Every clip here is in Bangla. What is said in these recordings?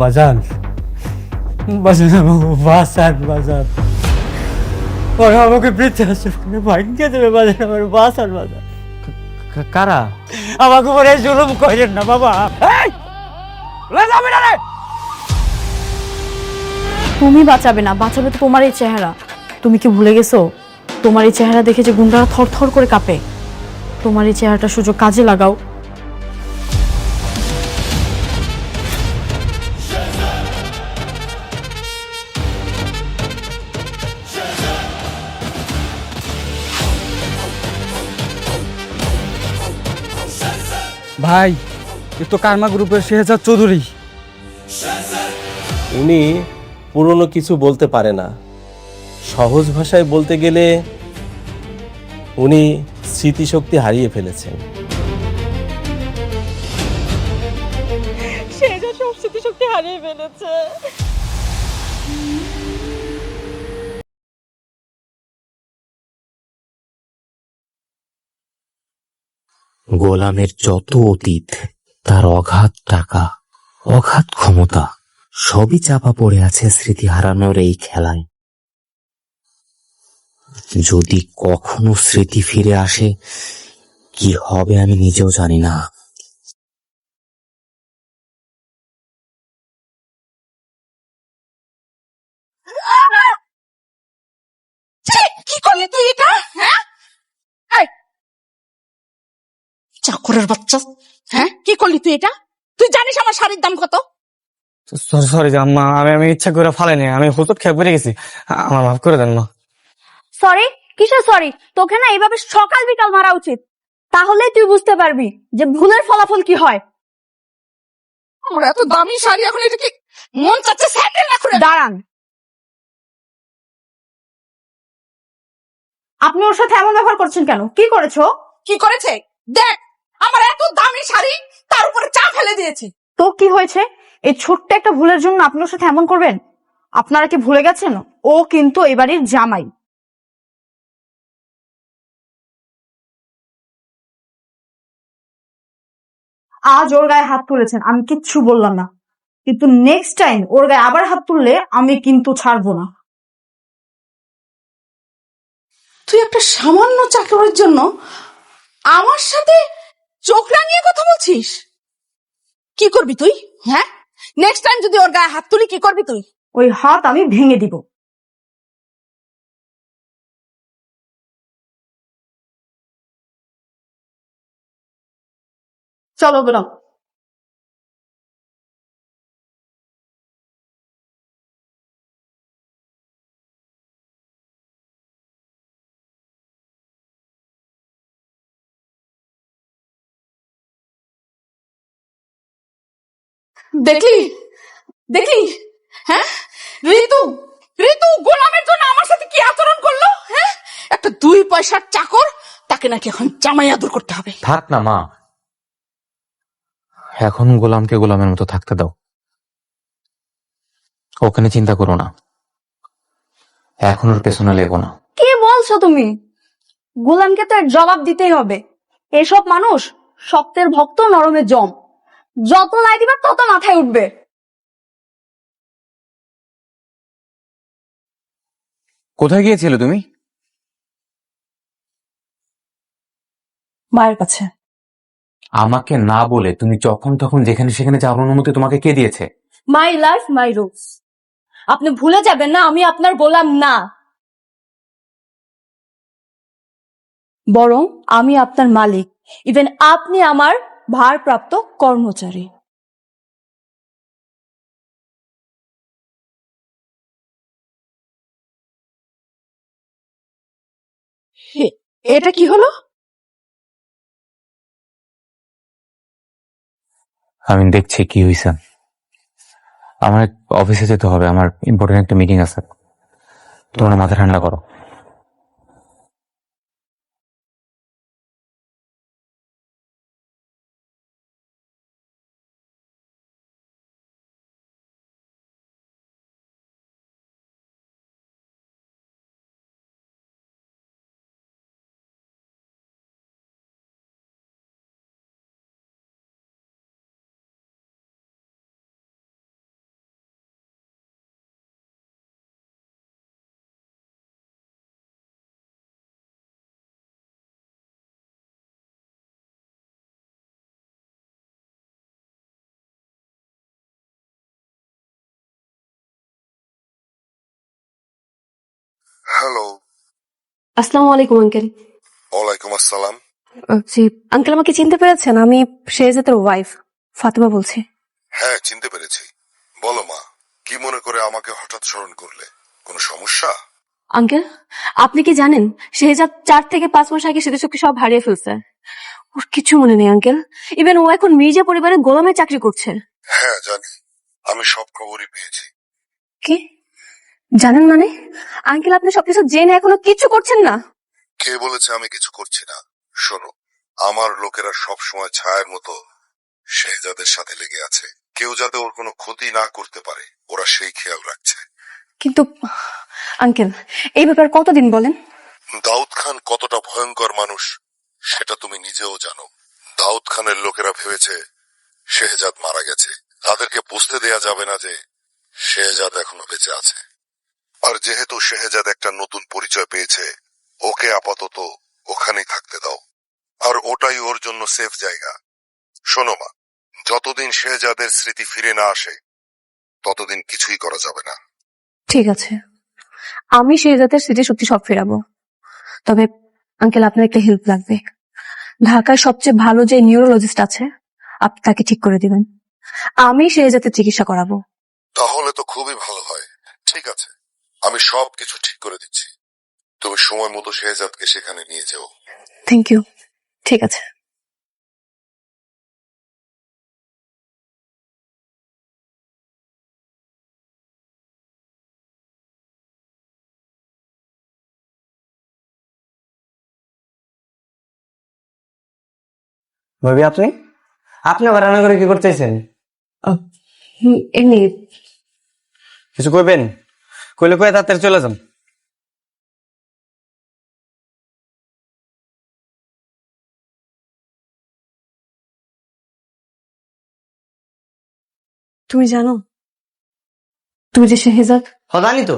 বাজান, বাজান আমাকে বাঁচান, বাজান। ওরা আমাকে বৃদ্ধাশ্রমে ভাঙিয়ে দেবে, বাজান আমার বাঁচান, বাজান। কারা? আমাকে পরে জুলুম করেন না বাবা। এই! লয়ে যাবি না রে! তুমি বাঁচাবে না, বাঁচাবে তো তোমার এই চেহারা। তুমি কি ভুলে গেছো তোমার এই চেহারা দেখে যে গুন্ডারা থরথর করে কাঁপে? তোমার এই চেহারাটা সুযোগ কাজে লাগাও। ভাই, এ তো কারমা গ্রুপের শেহজাদ চৌধুরী। উনি পুরনো কিছু বলতে পারে না। সহজ ভাষায় বলতে গেলে উনি স্মৃতিশক্তি হারিয়ে ফেলেছেন। সে যে সব স্মৃতিশক্তি হারিয়ে ফেলেছে। গোলামের যত অতীত, তার অগাধ টাকা, অগাধ ক্ষমতা, সবই চাপা পড়ে আছে স্মৃতি হারানোর এই খেলায়। যদি কখনো স্মৃতি ফিরে আসে, কি হবে আমি নিজেও জানি না। কি করলি তুই এটা? হ্যাঁ, এই চাকরের বাচ্চা, হ্যাঁ কি করলি তুই এটা? তুই জানিস আমার শাড়ির দাম কত? সরি আম্মা, আমি ইচ্ছা করে ফালাইনি, আমি হুতুট খেয়ে পড়ে গেছি, আমার মাফ করে দেন মা। সরি? কিসের সরি? তোকে না এইভাবে সকাল বিকাল মারা উচিত, তাহলে তুই বুঝতে পারবি যে ভুলের ফলাফল কি হয়। আমার এত দামি শাড়ি, এখন এটা কি মন চাচ্ছে স্যান্ডেল না করে? দাঁড়ান, আপনি ওর সাথে এমন ব্যবহার করছেন কেন? কি করেছো? কি করেছে দেখ, আমার এত দামি শাড়ি তার উপরে চা ফেলে দিয়েছে। তো কি হয়েছে? এই ছোট্ট একটা ভুলের জন্য আপনি ওর সাথে এমন করবেন? আপনারা কি ভুলে গেছেন ও কিন্তু এই বাড়ির জামাই? আজ ওর গায়ে হাত তুলেছেন, আমি কিচ্ছু বললাম না, কিন্তু নেক্সট টাইম ওর গায়ে আবার হাত তুললে আমি কিন্তু ছাড়বো না। তুই একটা সামান্য চাকরের জন্য আমার সাথে চোখ রাঙিয়ে কথা বলছিস? কি করবি তুই? হ্যাঁ, নেক্সট টাইম যদি ওর গায়ে হাত তুলি কি করবি তুই? ওই হাত আমি ভেঙে দিব। চলো গোলাম। দেখলি দেখলি, হ্যাঁ ঋতু, ঋতু গোলামের জন্য আমার সাথে কি আচরণ করলো? হ্যাঁ, একটা 2 পয়সার চাকর, তাকে নাকি এখন জামাই আদর করতে হবে। থাক না মা, এখন গোলামকে গোলামের মতো থাকতে দাও। ওখানে চিন্তা করো না, এখন ওর পেছনে লেগো না। কি বলছো তুমি? গোলামকে তো এর জবাব দিতেই হবে। এসব মানুষ শক্তের ভক্ত, নরমের জম, যত লাই দিবা তত মাথায় উঠবে। কোথায় গিয়েছিলে তুমি? মায়ের কাছে। আমাকে না বলে তুমি যখন তখন যেখানে সেখানে যাওয়ার অনুমতি তোমাকে কে দিয়েছে? My life my rules. আপনি ভুলে যাবেন না আমি আপনার গোলাম না, বরং আমি আপনার মালিক। ইভেন আপনি আমার ভারপ্রাপ্ত কর্মচারী। এটা কি হলো? আমি দেখছি কি হয়েছে। আমার অফিসে যেতে হবে, আমার ইম্পর্টেন্ট একটা মিটিং আছে। তোমরা মাথা ঠান্ডা করো। হ্যালো। আসসালামু আলাইকুম আঙ্কেল। ওয়ালাইকুম আসসালাম। জি আঙ্কেল, আমাকে চিনতে পেরেছেন? আমি শেহজাদের ওয়াইফ ফাতেমা বলছি। হ্যাঁ, চিনতে পেরেছি। বলো মা, কি মনে করে আমাকে হঠাৎ স্মরণ করলে? কোনো সমস্যা? আঙ্কেল, আপনি কি জানেন শেহজাদ 4 থেকে 5 মাস আগে স্মৃতিশক্তি সব হারিয়ে ফেলছে। ওর কিছু মনে নেই আঙ্কেল। ইভেন ও এখন মির্জা পরিবারের গোলামের চাকরি করছে। হ্যাঁ জানি, আমি সব খবরই পেয়েছি। কি জানেন মানে? আঙ্কেল, আপনি সবকিছু জেনে এখনো কিছু করছেন না? কে বলেছে আমি কিছু করছি না? শোনো, আমার লোকেরা সব সময় ছায়ের মতো শেহজাদের সাথে লেগে আছে। কেউ যাতে ওর কোনো ক্ষতি না করতে পারে, ওরা সেই খেয়াল রাখছে। কিন্তু আঙ্কেল, এই ব্যাপার কতদিন বলেন? দাউদ খান কতটা ভয়ঙ্কর মানুষ সেটা তুমি নিজেও জানো। দাউদ খানের লোকেরা ভেবেছে শেহজাদ মারা গেছে। তাদেরকে বুঝতে দেয়া যাবে না যে শেহজাদ এখনো বেঁচে আছে। আর যেহেতু শেহজাদ একটা নতুন পরিচয় পেয়েছে, ওকে আপাতত ওখানেই থাকতে দাও। আর ওটাই ওর জন্য সেফ জায়গা। শোনো মা, যতদিন শেহজাদের স্মৃতি ফিরে না আসে ততদিন কিছুই করা যাবে না। ঠিক আছে, আমি শেহজাদের স্মৃতিশক্তি সব ফেরাবো। তবে আঙ্কেল, আপনার একটা হেল্প লাগবে। ঢাকায় সবচেয়ে ভালো যে নিউরোলজিস্ট আছে, আপনি তাকে ঠিক করে দিবেন। আমি শেহজাদের চিকিৎসা করাবো। তাহলে তো খুবই ভালো হয়। ঠিক আছে, আমি সব কিছু ঠিক করে দিচ্ছি। তুমি সময় মতো শেহজাদকে সেখানে নিয়ে যাও। Thank you. ঠিক আছে। ভাবি, আপনি আপনি আবার রান্না করে কি করতেছেন? এমনি। কিছু কইবেন? কইলে কয়ে তাড়াতাড়ি চলে যান। তুমি জানো তুমি যে শেহজাদ? জানি তো,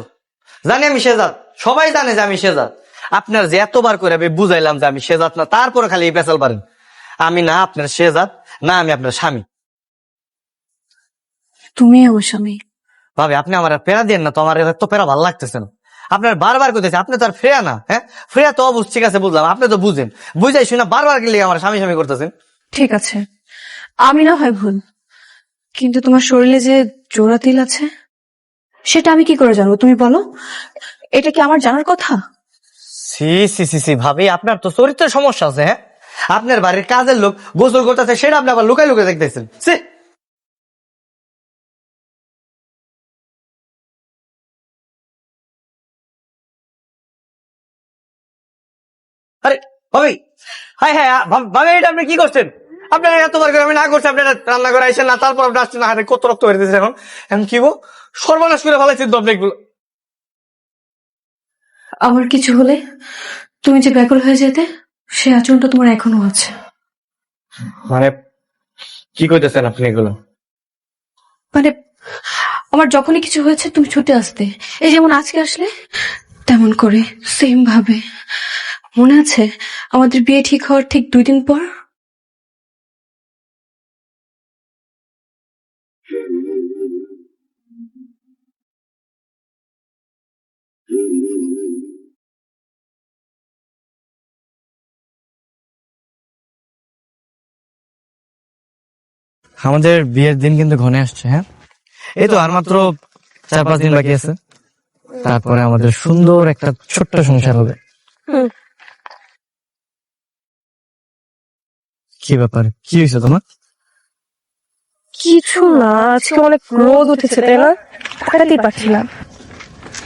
জানি আমি শেজাদ। সবাই জানে যে আমি শেজাদ। আপনার যে এতবার করে আমি বুঝাইলাম যে আমি শেজাদ না, তারপরে খালি এই পেঁচাল পারেন। আমি না আপনার শেজাদ, না আমি আপনার স্বামী। তুমি আমার স্বামী। ভাবি, আপনি আমার আর পেরা দিয়েন না তো, আমার এত পেরা ভালো লাগতেছে না। আপনার বারবার করতেছে, আপনি তো আর ফ্রেয়া না। হ্যাঁ, ফ্রেয়া তো অবুঝ, ঠিক আছে বুঝলাম, আপনি তো বুঝেন। বুঝাই শুনে বারবার গেলে আমার স্বামী স্বামী করতেছেন। ঠিক আছে, আমি না হয় ভুল, কিন্তু তোমার শরীরে যে জোড়া তিল আছে সেটা আমি কি করে জানবো? তুমি বলো, এটা কি আমার জানার কথা? সি সি সি সি ভাবি, আপনার তো চরিত্রের সমস্যা আছে। হ্যাঁ, আপনার বাড়ির কাজের লোক গোসল করতেছে, সেটা আপনি আবার লুকাই লুকাই দেখতেছেন। সি। আরে ভাবি, হাই হাই, ভাবি এটা আপনি কি করছেন? আপনার এতবার করে আমি না করছি, আপনি রান্না করে আইসেন না, তারপর আপনি আসছেন না, হাতে কত রক্ত হয়ে দিয়েছেন। এখন এখন কি বল, সর্বনাশ করে ফেলাইছেন তো আপনি এগুলো। আমার কিছু হলে তুমি যে ব্যাকুল হয়ে যেতে, সে আচরণটা তোমার এখনো আছে। মানে কি কইতেছেন আপনি এগুলো? মানে আমার যখনই কিছু হয়েছে তুমি ছুটে আসতে, এই যেমন আজকে আসলে, তেমন করে সেম ভাবে। মনে আছে আমাদের বিয়ে ঠিক হওয়ার ঠিক 2 দিন পর? আমাদের বিয়ের দিন কিন্তু ঘনে আসছে। হ্যাঁ, এই তো আর মাত্র 4-5 দিন বাকি আছে, তারপরে আমাদের সুন্দর একটা ছোট্ট সংসার হবে। কি ব্যাপার, কি হয়েছে তোমার? কিছু না, আজকে অনেক রোদ উঠেছে তাই না? তাকাতেই পারছি না।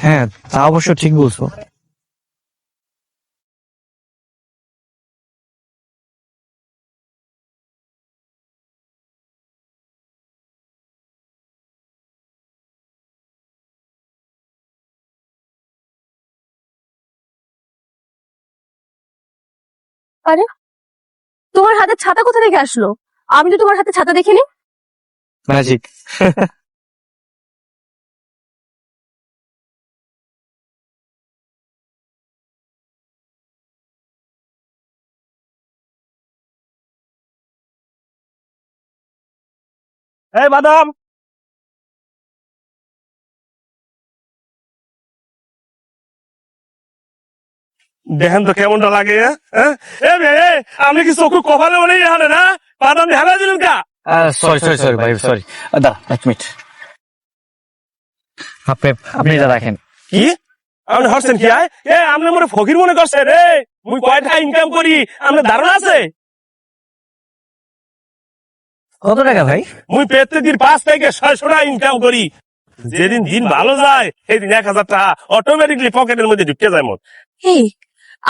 হ্যাঁ, তা অবশ্য ঠিক বলছো। আরে, তোমার হাতে ছাতা কোথা থেকে আসলো? আমি তো তোমার হাতে ছাতা দেখিনি। ম্যাজিক। এই বাদাম, দেখেন তো কেমনটা লাগে, হ্যাঁ? এ মেয়ে, আপনি কি চোখ কপালে মনে হানে না? বাদাম ঢেলা দিলেন কা? সরি সরি সরি ভাই সরি। দা এক মিনিট, আপনি যা রাখেন। কি আপনি হরছেন কি আয়? এ আপনি মনে ফকির মনে করছেন রে? মুই কয় টাকা ইনকাম করি আপনার ধারণা আছে? কত টাকা ভাই? মুই প্রত্যেকদিন 5 থেকে 600 টাকা ইনকাম করি। যেদিন দিন ভালো যায় সেদিন 1000 টাকা অটোমেটিকলি পকেটের মধ্যে ঢুকে যায় মোর। এই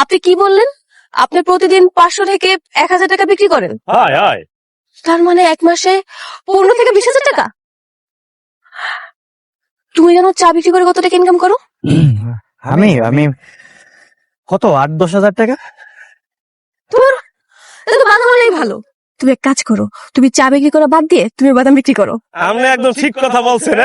আপনি কি বললেন? আপনি প্রতিদিন 500 থেকে 1000 টাকা বিক্রি করেন? হয় হয়। তার মানে এক মাসে 15 থেকে 20,000 টাকা? তুমি জানো চা বিক্রি করে কত টাকা ইনকাম করো? আমি কত 8-10 হাজার টাকা। তোমার এটা তো বাদাম হলেই ভালো। তুমি এক কাজ করো, তুমি চা বিক্রি করা বাদ দিয়ে তুমি বাদাম বিক্রি করো। আপনি একদম ঠিক কথা বলছেন।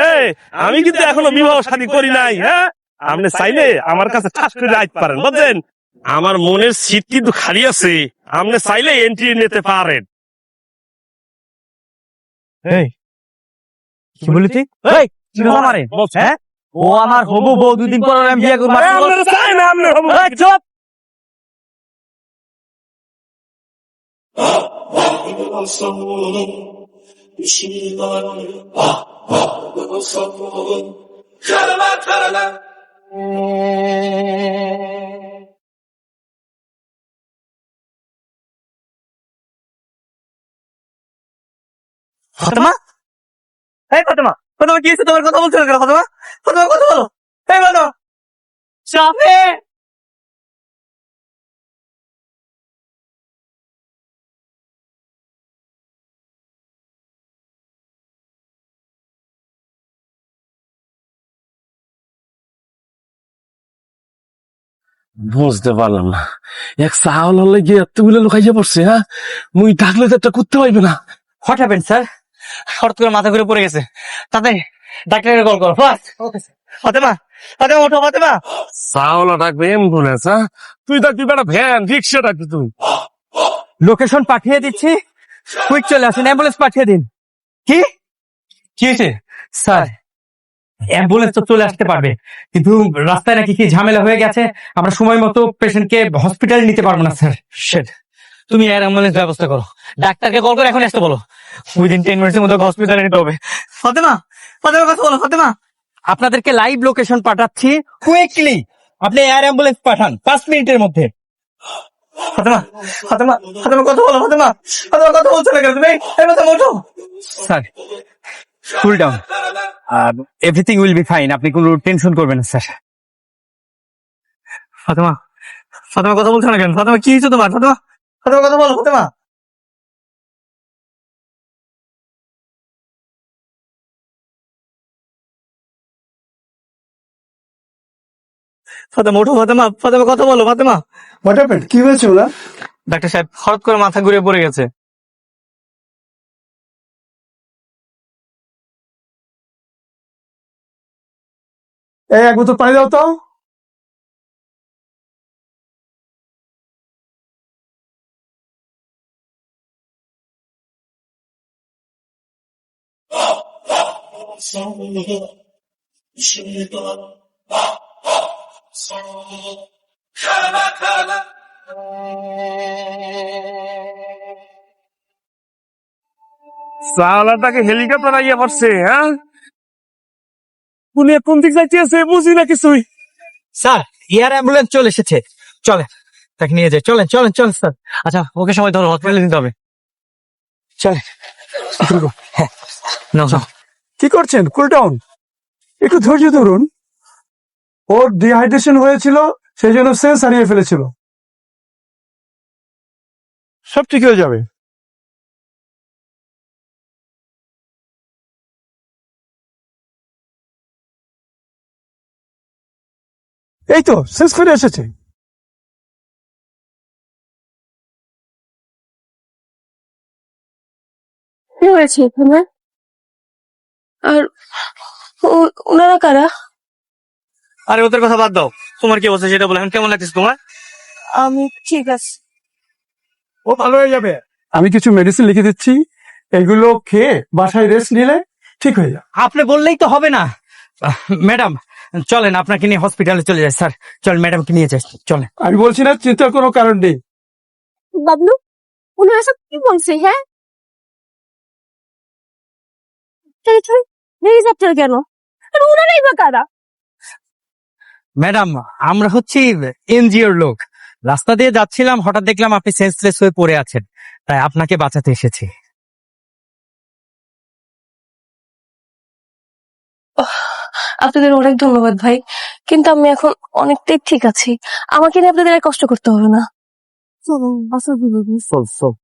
আমি কিন্তু এখনো বিবাহ শাদী করি নাই। হ্যাঁ, আপনি চাইলে আমার কাছে ঠাস করে আইতে পারেন, বুঝছেন? আমার মনের সিট কিন্তু খালি আছে, আপনি চাইলে এন্ট্রি নিতে পারেন। কি বলি তুই? এই কি বল আমারে? হ্যাঁ, ও আমার হবু বউ, 2 দিন পর আমি বিয়ে করব। আপনারা চাই না আপনি হবু। এই চুপ। ফাতেমা, এই ফাতেমা, ফাতেমা কি হয়েছে তোমার? কথা বলছো না কেন ফাতেমা? ফাতেমা কথা বলো। এই ফাতেমা, চাপে। বুঝতে পারলাম না, এক চাউল হলে গিয়ে এতগুলো লোক আইসা পড়ছে। হ্যাঁ, মুই ডাকলে তো একটা করতে পারবে না। What happened sir? হঠাৎ করে মাথা ঘুরে পড়ে গেছে, তাতে ডাক্তারকে কল করো ফাস্ট। ফাতেমা, ফাতেমা ওঠো ফাতেমা। চাউল ডাকবে অ্যাম্বুলেন্স? হ্যাঁ, তুই ডাকবি বেটা ভ্যান, রিক্সা ডাকবি তুই। লোকেশন পাঠিয়ে দিচ্ছি, কুইক চলে আসেন, অ্যাম্বুলেন্স পাঠিয়ে দিন। কি কি হয়েছে স্যার? অ্যাম্বুলেন্স তো চলে আসতে পারবে, কিন্তু রাস্তায় নাকি কি ঝামেলা হয়ে গেছে, আমরা সময় মতো পেশেন্টকে হসপিটালে নিতে পারবো না স্যার। শিট, তুমি এর অ্যাম্বুলেন্স ব্যবস্থা করো, ডাক্তারকে কল করে এখন আসতে বলো। উইদিন 10 মিনিটের মধ্যে হসপিটালে নিতে হবে। ফাতেমা, ফাতেমা কথা বলো ফাতেমা। আপনাদেরকে লাইভ লোকেশন পাঠাচ্ছি, কুইকলি আপনি এয়ার অ্যাম্বুলেন্স পাঠান 5 মিনিটের মধ্যে। ফাতেমা, ফাতেমা, ফাতেমা কথা বলো ফাতেমা। ফাতেমা কথা বলছো না কেন তুমি? এই ফাতেমা ওঠো। Sir cool down, everything will be fine, আপনি কোনো টেনশন করবেন না স্যার। ফাতেমা, ফাতেমা কথা বলছো না কেন? ফাতেমা কি হয়েছে তোমার? ফাতেমা, ফাতেমা কথা বলো ফাতেমা। ফাতেমা ওঠো ফাতেমা, ফাতেমা কথা বলো ফাতেমা। What happened? কি হয়েছে ওরা? ডাক্তার সাহেব হঠাৎ করে মাথা ঘুরে পড়ে গেছে। এই এক বোতল পানি দাও তো। চাউলটাকে হেলিকপ্টার আইয়া পড়ছে। হ্যাঁ, উনি কোন দিক যাইতেছে বুঝি না কিছুই। স্যার এয়ার অ্যাম্বুলেন্স চলে এসেছে, চলেন তাকে নিয়ে যাই। চলেন চলেন চলেন স্যার। আচ্ছা ওকে সময় ধরো, হসপিটালে নিতে হবে। চলেন। হ্যাঁ নাও নাও। কি করছেন? কুল ডাউন, একটু ধৈর্য ধরুন। ওর ডিহাইড্রেশন হয়েছিল, সেই জন্য সেন্স হারিয়ে ফেলেছিল। সব ঠিক হয়ে যাবে। এই তো সেন্স ফিরে এসেছে। কি হয়েছে এখানে? আর ওনারা কারা? আরে ওদের কথা বাদ দাও, তোমার কি অবস্থা সেটা বলো। এখন কেমন লাগতেছে তোমার? আমি ঠিক আছে। ও ভালো হয়ে যাবে। আমি কিছু মেডিসিন লিখে দিচ্ছি, এগুলো খেয়ে বাসায় রেস্ট নিলে ঠিক হয়ে যাবে। আপনি বললেই তো হবে না ম্যাডাম, চলেন আপনাকে নিয়ে হসপিটালে চলে যাই স্যার, চল ম্যাডামকে নিয়ে যাই, চলেন। আমি বলছি না চিন্তার কোনো কারণ নেই। বাবলু, উনি এসব কি বলছে? হ্যাঁ, হেলিকপ্টার কেন? আর উনারাই বা কারা? ম্যাডাম, আমরা হচ্ছি এনজিওর লোক। রাস্তা দিয়ে যাচ্ছিলাম, হঠাৎ দেখলাম আপনি সেন্সলেস হয়ে পড়ে আছেন, তাই আপনাকে বাঁচাতে এসেছি। আপনাদের অনেক ধন্যবাদ ভাই, কিন্তু আমি এখন অনেকটাই ঠিক আছি। আমাকে নিয়ে আপনাদের আর কষ্ট করতে হবে না। চলুন, বাসা দিবে। চল চল।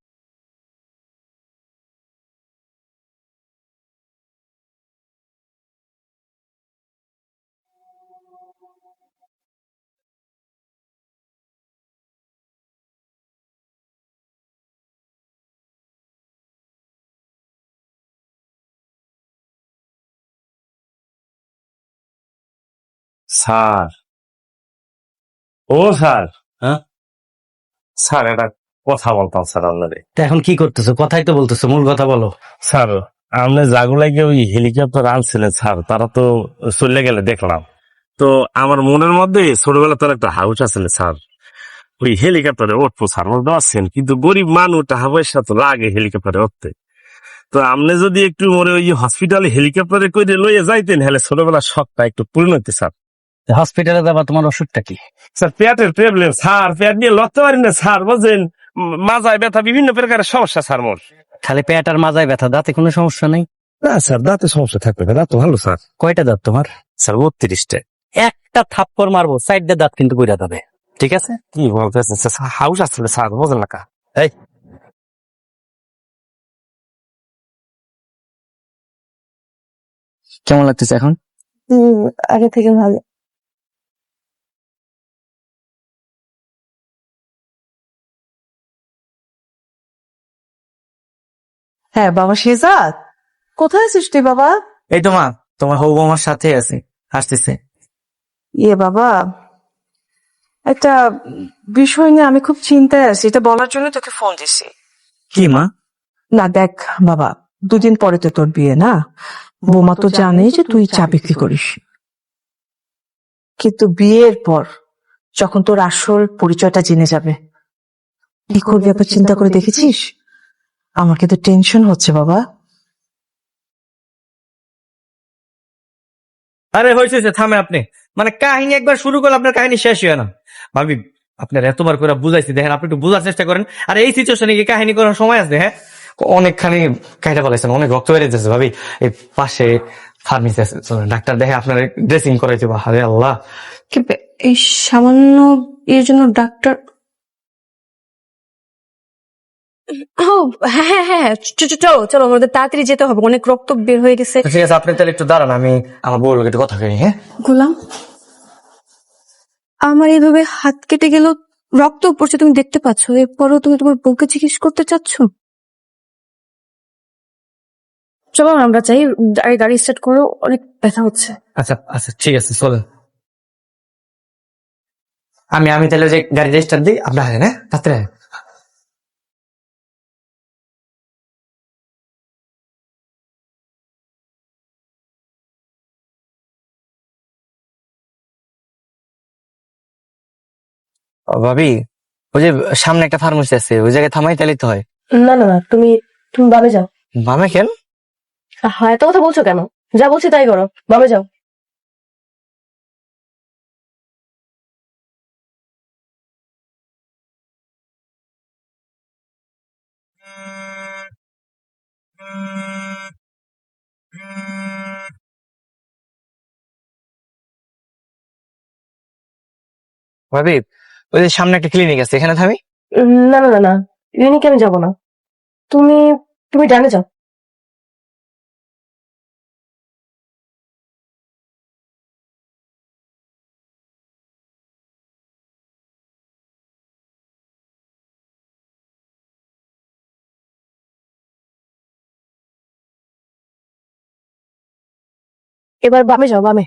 স্যার, ও স্যার, হ্যাঁ, স্যার একটা কথা বলতাম স্যার আপনারে। তা এখন কি করতেছো? কথাই তো বলতেছো, মূল কথা বলো। স্যার, আপনি জাগুলাইকে ওই হেলিকপ্টার আনছিলেন স্যার, তারা তো চলে গেলে দেখলাম। তো আমার মনের মধ্যে ছোটবেলা তোর একটা হাউস আছে স্যার, ওই হেলিকপ্টারে উঠবো স্যার, বুঝতে পারছেন? কিন্তু গরিব মানুষ, টাকা পয়সা তো লাগে হেলিকপ্টারে উঠতে। তো আপনি যদি একটু মনে ওই হসপিটালে হেলিকপ্টারে করে লইয়ে যাইতেন, হলে ছোটবেলার শখটা একটু পূর্ণ হইতে স্যার। হসপিটালে যাবা, তোমার ওষুধটা কি? স্যার পেটের প্রবলেম স্যার, পেট নিয়ে লড়তে পারি না স্যার, বুঝছেন? মাজায় ব্যথা, বিভিন্ন প্রকারের সমস্যা স্যার মোর। খালি পেট আর মাজায় ব্যথা, দাঁতে কোনো সমস্যা নেই? না স্যার, দাঁতে সমস্যা থাকবে না, দাঁত তো ভালো স্যার। কয়টা দাঁত তোমার? স্যার 32টা। একটা থাপ্পড় মারবো, সাইড দিয়ে দাঁত কিন্তু কইরা যাবে, ঠিক আছে? কি বলতেছেন স্যার, হাউস আসলে স্যার, বোঝেন না কা? এই, কেমন লাগতেছে এখন? আগে থেকে ভালো। হ্যাঁ বাবা শেজাদ, কোথায় আছিস তুই বাবা? এই তো মা, তোমার হবু আমার সাথে আছে, আসতেছে। ইয়ে বাবা, একটা বিষয় নিয়ে আমি খুব চিন্তায় আছি, এটা বলার জন্য তোকে ফোন দিছি। কি মা? না দেখ বাবা, দুদিন পরে তো তোর বিয়ে না, বৌমা তো জানেই যে তুই চা বিক্রি করিস, কিন্তু বিয়ের পর যখন তোর আসল পরিচয়টা জেনে যাবে, কি করবি একবার চিন্তা করে দেখেছিস? আমার কিন্তু টেনশন হচ্ছে বাবা। আরে হয়েছে, থামে আপনি। মানে কাহিনী একবার শুরু করলে আপনার কাহিনী শেষ হয় না। ভাবি, আপনার এতবার করে বুঝাইছি, দেখেন আপনি একটু বোঝার চেষ্টা করেন। আর এই সিচুয়েশনে কি কাহিনী করার সময় আছে? হ্যাঁ, অনেকখানি কাইটা ফেলাইছেন, অনেক রক্ত বেড়ে যাচ্ছে ভাবি। এই পাশে ফার্মেসি আছে, চলুন, ডাক্তার দেখে আপনার ড্রেসিং করাইতে। আরে আল্লাহ, কিন্তু এই সামান্য এর জন্য ডাক্তার? ও হ্যাঁ হ্যাঁ হ্যাঁ, চলো চলো, আমাদের তাড়াতাড়ি যেতে হবে, অনেক রক্ত বের হয়ে গেছে। ঠিক আছে, আপনি তাহলে একটু দাঁড়ান, আমি আমার বউর লোক একটু কথা কই। হ্যাঁ, গোলাম, আমার এইভাবে হাত কেটে গেল, রক্ত পড়ছে, তুমি দেখতে পাচ্ছ, এরপরও তুমি তোমার বউকে জিজ্ঞেস করতে চাচ্ছ? চলো আমরা চাই, গাড়ি স্টার্ট করো, অনেক ব্যথা হচ্ছে। আচ্ছা আচ্ছা, ঠিক আছে, চলেন। আমি তাহলে যে গাড়ি রেজিস্টার দিই, আপনার হাতে। হ্যাঁ, তাড়াতাড়ি। ভাবি, ওই যে সামনে একটা ফার্মেসি আছে, ওই জায়গায় থামাই তাহলে তো হয়। না না না, তুমি তুমি বামে যাও। বামে কেন? হ্যাঁ, এত কথা বলছো কেন? যা বলছি তাই করো, বামে যাও। ভাবি, ওই যে সামনে একটা ক্লিনিক আছে, এখানে থামি। না না না না, ইউনিকে আমি যাবো না, তুমি তুমি ডানে যাও। এবার বামে যাও, বামে।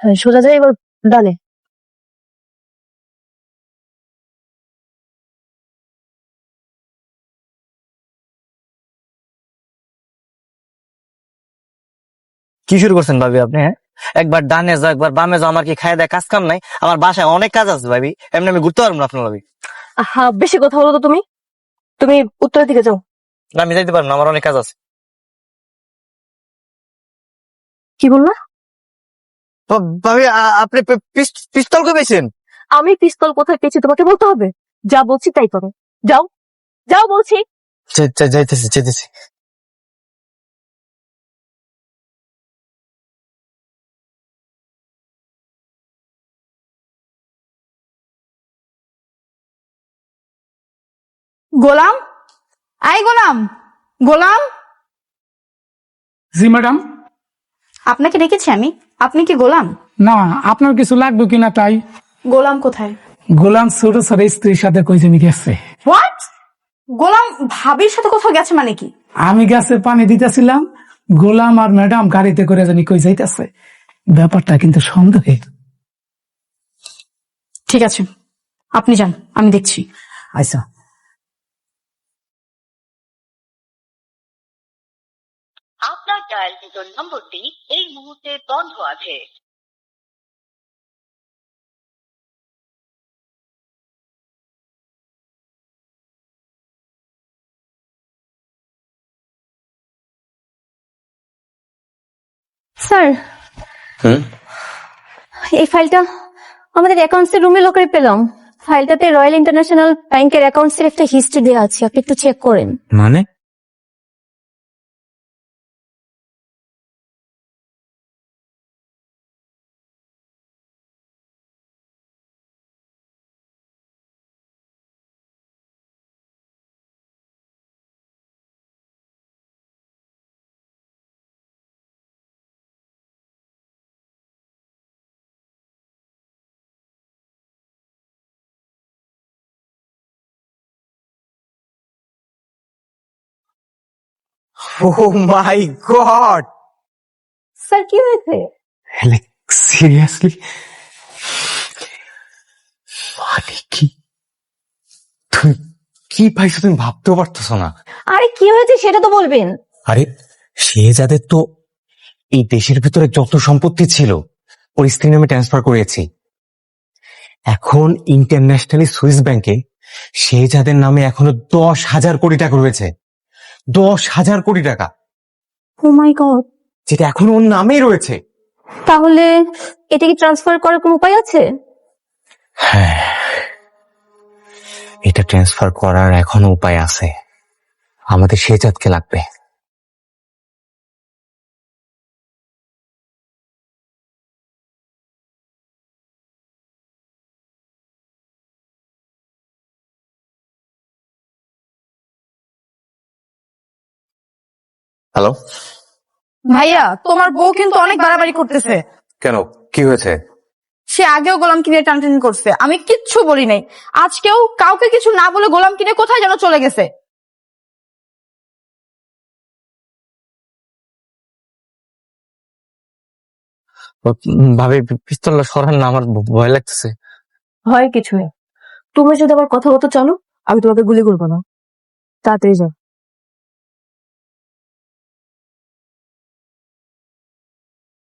হ্যাঁ, সোজা যাই, এবার ডানে। কি শুরু করছেন ভাবি আপনি? হ্যাঁ, একবার ডানে যাও একবার বামে যাও, আমার কি খায় দেয় কাজ কাম নাই? আমার বাসায় অনেক কাজ আছে ভাবি, এমনি আমি ঘুরতে পারবো না আপনার ভাবি। হ্যাঁ, বেশি কথা বলো তো তুমি। তুমি উত্তরের দিকে যাও। না, আমি যাইতে পারবো না, আমার অনেক কাজ আছে। কি বললা? ভাবি আপনি পিস্তল কে পেয়েছেন? আমি পিস্তল কোথায় পেয়েছি তোমাকে বলতে হবে? যা বলছি তাই করো। যাও, যাও বলছি। যাইতেছি যাইতেছি। গোলাম, আই গোলাম, গোলাম, জি ম্যাডাম। আপনাকে ডেকেছি আমি। আপনি কি গোলাম? না, আপনার কিছু লাগবে কিনা তাই। গোলাম কোথায়? গোলাম ছোট ছোট স্ত্রীর সাথে কই জানি গেছে। হোয়াট? গোলাম ভাবির সাথে কোথাও গেছে মানে কি? আমি গাছে পানি দিতেছিলাম, গোলাম আর ম্যাডাম গাড়িতে করে জানি কই যাইতেছে। ব্যাপারটা কিন্তু সন্দেহের। ঠিক আছে, আপনি যান, আমি দেখছি। আচ্ছা। আপনার ডায়ালকৃত নম্বরটি এই মুহূর্তে বন্ধ আছে। স্যার, এই ফাইলটা আমাদের অ্যাকাউন্টস এর রুমে লকারে পেলাম। ফাইলটাতে রয়্যাল ইন্টারন্যাশনাল ব্যাংকের অ্যাকাউন্টস এর একটা হিস্ট্রি দেওয়া আছে, আপনি একটু চেক করেন। মানে? ও মাই গড! স্যার কি হয়েছে? সিরিয়াসলি? মানে কি? তুমি কি পাইছো তুমি ভাবতেও পারতেছো না। আরে কি হয়েছে সেটা তো বলবেন। আরে শেহজাদের তো এই দেশের ভিতরে যত সম্পত্তি ছিল ওর স্ত্রীর নামে ট্রান্সফার করেছি। এখন ইন্টারন্যাশনালি সুইস ব্যাংকে শেহজাদের নামে এখনো 10,000 কোটি টাকা রয়েছে। 10,000 কোটি টাকা, ও মাই গড! যেটা এখন ওর নামেই রয়েছে। তাহলে এটা কি ট্রান্সফার করার কোনো উপায় আছে? হ্যাঁ, এটা ট্রান্সফার করার এখনো উপায় আছে। আমাদের শেহজাদকে লাগবে। হ্যালো, ভাইয়া, তোমার বউ কিন্তু অনেক বাড়াবাড়ি করতেছে। কেন কি হয়েছে? সে আগেও গোলাম কিনে টানটানি করছে, আমি কিচ্ছু বলি নাই। আজকেও কাউকে কিছু না বলে গোলাম কিনে কোথায় যেন চলে গেছে। ভাবি পিস্তলটা সরান না, আমার ভয় লাগতেছে। হয় কিছু নেই, তুমি যদি আবার কথা বলতে চলো আমি তোমাকে গুলি করবো না। তাড়াতাড়ি যাও।